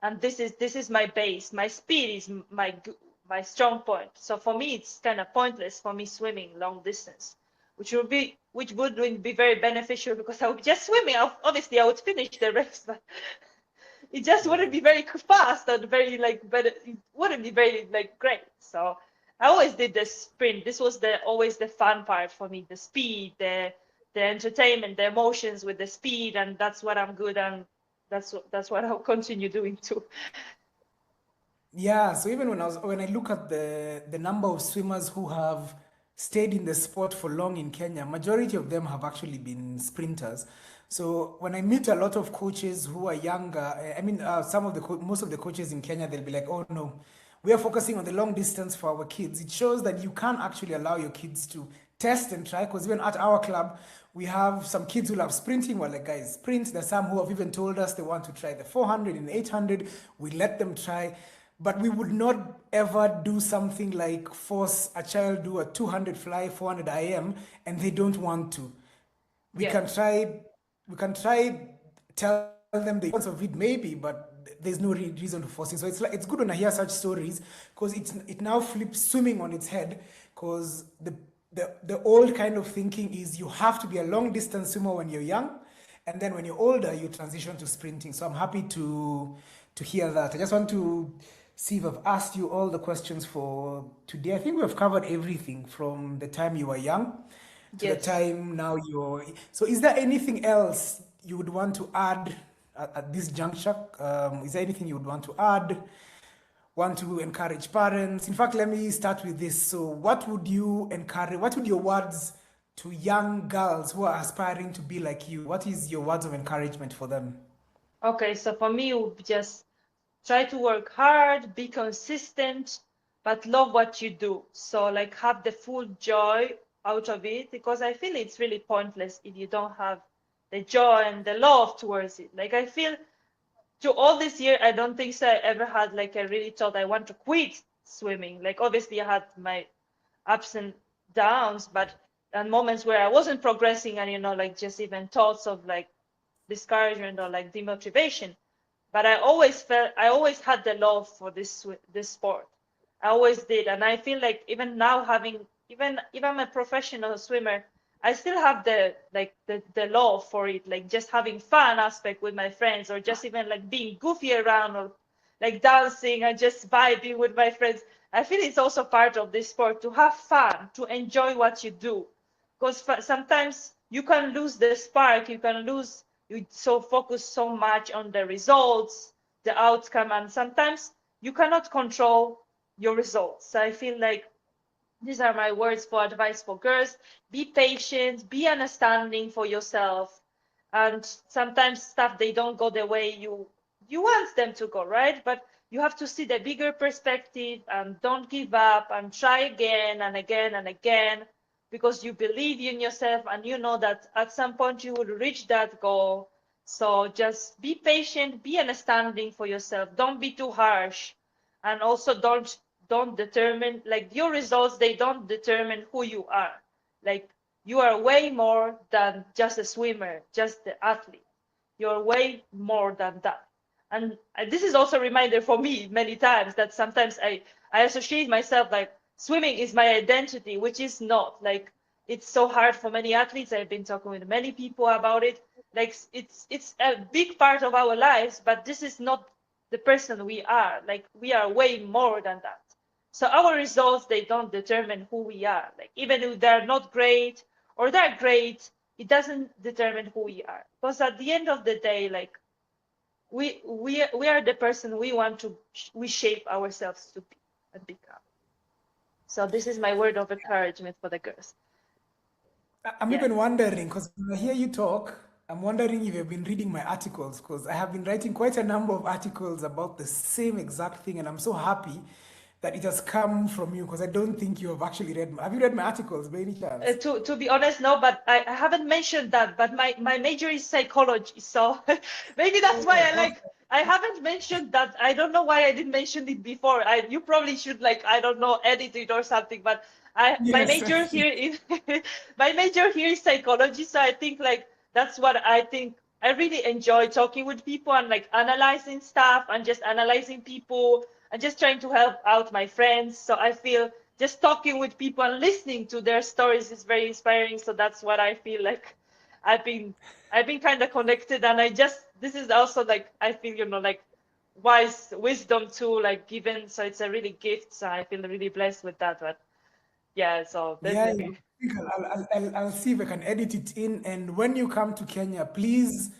and this is my base. My speed is my strong point. So for me, it's kind of pointless for me swimming long distance, which would be very beneficial, because I would just swimming. Obviously, I would finish the race, but it just wouldn't be very fast and very like better. It wouldn't be very like great. So I always did the sprint. This was the always the fun part for me: the speed, the entertainment, the emotions with the speed, and that's what I'm good at. That's what I'll continue doing too. Yeah, so even when I look at the number of swimmers who have stayed in the sport for long in Kenya, majority of them have actually been sprinters. So when I meet a lot of coaches who are younger, I mean, some of most of the coaches in Kenya, they'll be like, "Oh no, we are focusing on the long distance for our kids." It shows that you can't actually allow your kids to test and try. Because even at our club, we have some kids who love sprinting. We're like, guys, sprint. There's some who have even told us they want to try the 400 and 800. We let them try. But we would not ever do something like force a child do a 200 fly, 400 IM, and they don't want to. We Yeah. can try, we can try tell them the importance of it maybe, but there's no reason to force it. So it's like it's good when I hear such stories because it now flips swimming on its head because the old kind of thinking is you have to be a long distance swimmer when you're young, and then when you're older you transition to sprinting. So I'm happy to hear that. I just want to see if I've asked you all the questions for today. I think we've covered everything from the time you were young to the Yes. time now you're. So is there anything else you would want to add at this juncture? Is there anything you would want to add? Want to encourage parents? In fact, let me start with this. So what would you encourage? What would your words to young girls who are aspiring to be like you? What is your words of encouragement for them? Okay, so for me, it would be just try to work hard, be consistent, but love what you do. So like have the full joy out of it because I feel it's really pointless if you don't have the joy and the love towards it. Like I feel to all this year, I don't think so I ever had like I really thought I want to quit swimming. Like obviously I had my ups and downs, but and moments where I wasn't progressing and like just even thoughts of like discouragement or like demotivation. But I always had the love for this sport. I always did, and I feel like even now having even I'm a professional swimmer, I still have the love for it, like just having fun aspect with my friends, or just even like being goofy around, or like dancing and just vibing with my friends. I feel it's also part of this sport to have fun, to enjoy what you do, because sometimes you can lose the spark, you can lose you so focus so much on the results, the outcome, and sometimes you cannot control your results. So I feel like these are my words for advice for girls. Be patient, be understanding for yourself. And sometimes stuff they don't go the way you want them to go, right? But you have to see the bigger perspective and don't give up and try again and again and again because you believe in yourself and you know that at some point you will reach that goal. So just be patient, be understanding for yourself. Don't be too harsh, and also don't determine like your results, they don't determine who you are. Like you are way more than just a swimmer, just the athlete. You're way more than that. And this is also a reminder for me many times that sometimes I associate myself like swimming is my identity, which is not. Like it's so hard for many athletes. I've been talking with many people about it. Like it's a big part of our lives, but this is not the person we are. Like we are way more than that. So our results, they don't determine who we are. Like even if they're not great or they're great, it doesn't determine who we are. Because at the end of the day, like we are the person we want to we shape ourselves to be and become. So this is my word of encouragement for the girls. I'm Yes. even wondering because when I hear you talk, I'm wondering if you've been reading my articles because I have been writing quite a number of articles about the same exact thing, and I'm so happy that it has come from you because I don't think you have actually read. Have you read my articles by any chance? To be honest, no, but I haven't mentioned that. But my major is psychology, so maybe that's why Oh, I like okay. I haven't mentioned that. I don't know why I didn't mention it before. You probably should like I don't know edit it or something. But I my Yes. major here is my major here is psychology, so I think like that's what I think. I really enjoy talking with people and like analyzing stuff and just analyzing people and just trying to help out my friends. So I feel just talking with people and listening to their stories is very inspiring. So that's what I feel like I've been I've been kind of connected, and I just this is also like I feel like wise wisdom too like given. So it's a really gift. So I feel really blessed with that. But yeah, so Yeah, yeah. definitely. I think I'll see if I can edit it in. And when you come to Kenya, please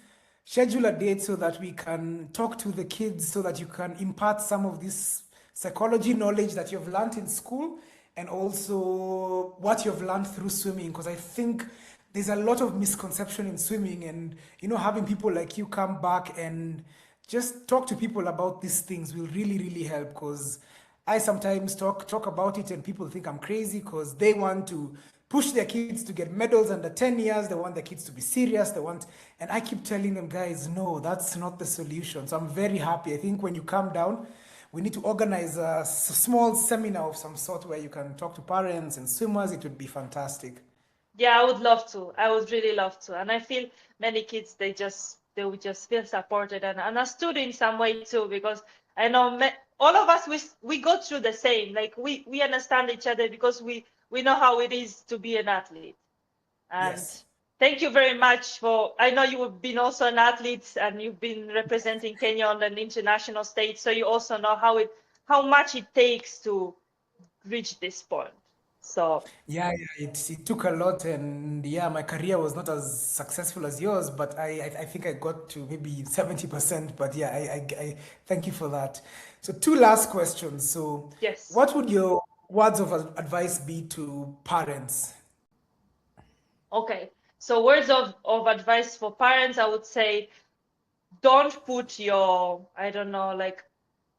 schedule a date so that we can talk to the kids so that you can impart some of this psychology knowledge that you've learned in school and also what you've learned through swimming. Because I think there's a lot of misconception in swimming, and having people like you come back and just talk to people about these things will really, really help. Because I sometimes talk about it and people think I'm crazy because they want to push their kids to get medals under 10 years. They want their kids to be serious. And I keep telling them, guys, no, that's not the solution. So I'm very happy. I think when you come down, we need to organize a small seminar of some sort where you can talk to parents and swimmers. It would be fantastic. Yeah, I would love to. I would really love to. And I feel many kids, they would just feel supported and understood in some way too, because I know all of us, we go through the same. Like we understand each other because we know how it is to be an athlete. And Yes. thank you very much I know you've been also an athlete and you've been representing Kenya on an international stage, so you also know how much it takes to reach this point. So Yeah, yeah, it took a lot, and yeah, my career was not as successful as yours, but I think I got to maybe 70%. But yeah, I thank you for that. So two last questions. So, yes. what would your words of advice be to parents? Okay. So words of advice for parents, I would say don't put your, I don't know, like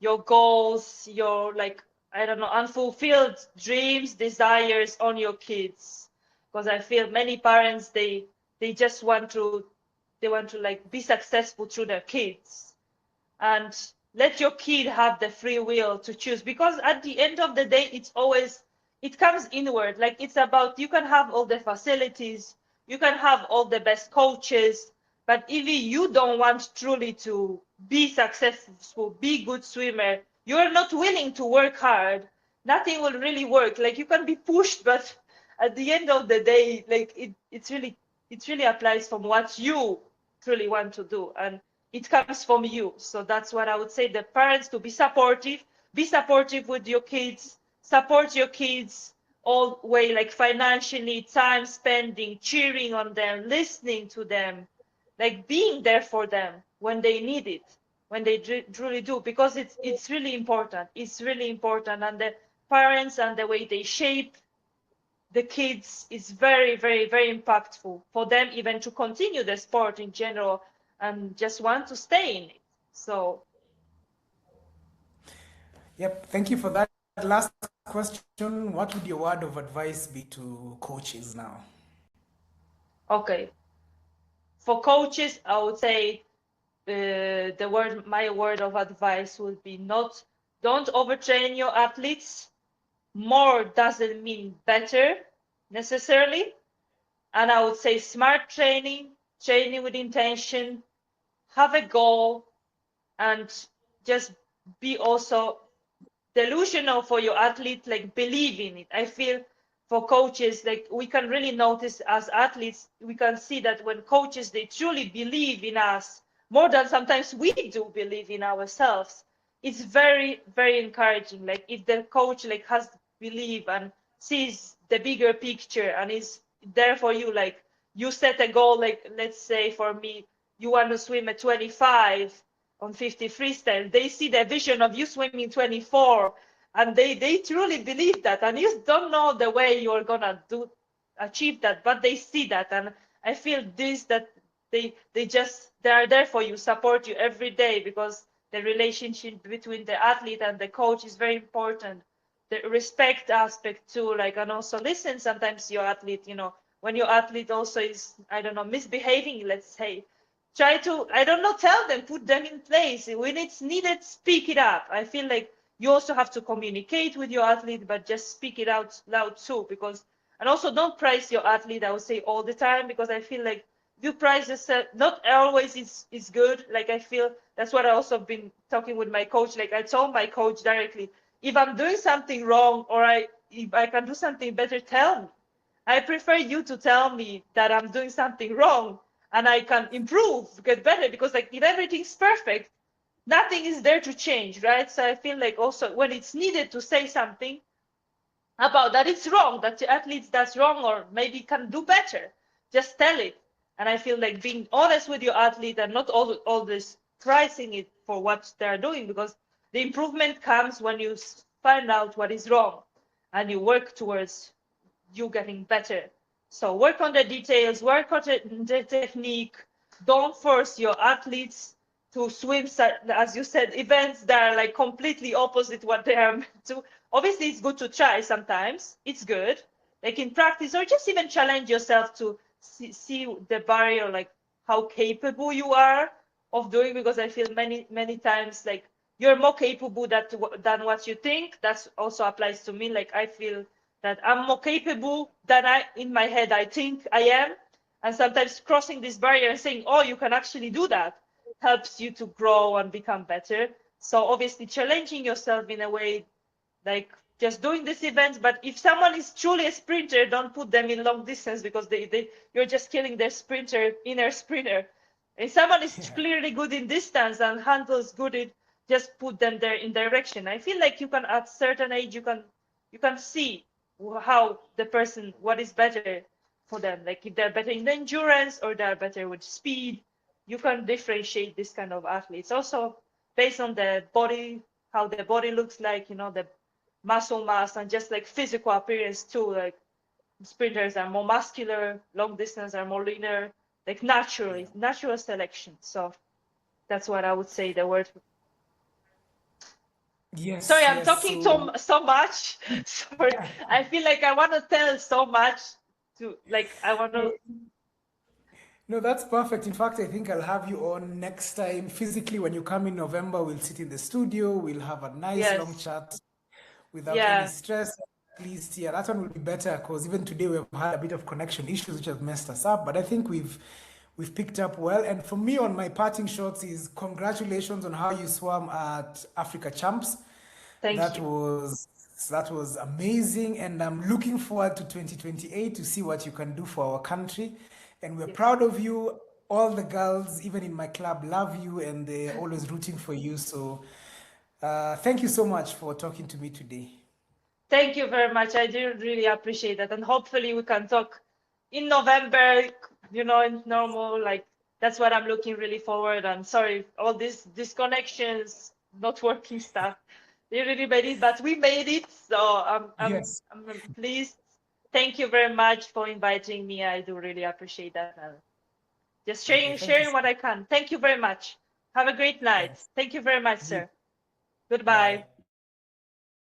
your goals, your like, I don't know, unfulfilled dreams, desires on your kids. Because I feel many parents, they just want to like be successful through their kids. And let your kid have the free will to choose, because at the end of the day it comes inward. Like it's about, you can have all the facilities, you can have all the best coaches, but if you don't want truly to be successful, be good swimmer, you're not willing to work hard, nothing will really work. Like you can be pushed, but at the end of the day, like it really applies from what you truly want to do, and it comes from you. So that's what I would say, the parents, to be supportive with your kids, support your kids all way, like financially, time spending, cheering on them, listening to them, like being there for them when they need it, when they truly do, because it's really important. It's really important, and the parents and the way they shape the kids is very, very, very impactful for them, even to continue the sport in general and just want to stay in it. So, Yep, thank you for that. Last question. What would your word of advice be to coaches now? okay, for coaches, I would say my word of advice would be not, don't overtrain your athletes. More doesn't mean better necessarily. And I would say smart training, training with intention, have a goal, and just be also delusional for your athlete, like believe in it. I feel for coaches, like we can really notice as athletes, we can see that when coaches, they truly believe in us more than sometimes we do believe in ourselves, it's very, very encouraging. Like if the coach like has belief and sees the bigger picture and is there for you, like you set a goal, like let's say for me, you want to swim at 25 on 50 freestyle, they see the vision of you swimming 24, and they truly believe that, and you don't know the way you're gonna achieve that, but they see that. And I feel this, that they are there for you, support you every day, because the relationship between the athlete and the coach is very important. The respect aspect too, like, and also listen sometimes your athlete, when your athlete also is, I don't know, misbehaving, let's say, try to, I don't know, tell them, put them in place when it's needed, speak it up. I feel like you also have to communicate with your athlete, but just speak it out loud too, because, and also don't price your athlete, I would say, all the time, because I feel like if you price yourself, not always is good. Like I feel that's what I also been talking with my coach. Like I told my coach directly, if I'm doing something wrong, or if I can do something better, tell me. I prefer you to tell me that I'm doing something wrong and I can improve, get better, because like if everything's perfect, nothing is there to change, right? So I feel like also when it's needed to say something about that it's wrong, that the athletes that's wrong, or maybe can do better, just tell it. And I feel like being honest with your athlete and not all this pricing it for what they're doing, because the improvement comes when you find out what is wrong and you work towards you getting better. So work on the details, work on the technique. Don't force your athletes to swim, as you said, events that are like completely opposite what they are meant to. Obviously, it's good to try sometimes. It's good, like in practice, or just even challenge yourself to see the barrier, like how capable you are of doing. Because I feel many times like you're more capable than what you think. That also applies to me. Like I feel that I'm more capable than in my head I think I am. And sometimes crossing this barrier and saying, oh, you can actually do that, helps you to grow and become better. So obviously challenging yourself in a way, like just doing these events. But if someone is truly a sprinter, don't put them in long distance, because you're just killing their inner sprinter. If someone is clearly good in distance and handles good, just put them there in direction. I feel like you can, at certain age, you can see how the person, what is better for them. Like if they're better in endurance or they're better with speed, you can differentiate this kind of athletes. Also based on the body, how the body looks like, the muscle mass and just like physical appearance too. Like sprinters are more muscular, long distance are more linear, like naturally, natural selection. So that's what I would say the word. Sorry, Yes, I'm yes. talking so much. Sorry, I feel like I want to tell so much I want to. No, that's perfect. In fact, I think I'll have you on next time. Physically, when you come in November, we'll sit in the studio. We'll have a nice long Yes, chat without any yeah. stress. At least, yeah, that one will be better because even today we've had a bit of connection issues which have messed us up. But I think we've picked up well. And for me, on my parting shots is congratulations on how you swam at Africa Champs. Thank That you. was that was amazing, and I'm looking forward to 2028 to see what you can do for our country. And we're Yes. proud of you. All the girls, even in my club, love you, and they're always rooting for you. So, thank you so much for talking to me today. Thank you very much. I do really appreciate that. And hopefully we can talk in November, in normal, like that's what I'm looking really forward. And sorry, all these disconnections, not working stuff. They really made it, but we made it. So Yes, I'm pleased. Thank you very much for inviting me. I do really appreciate that. And just okay, thank you. sharing what I can. Thank you very much. Have a great night. Thanks. Thank you very much, You. sir. Goodbye. Bye.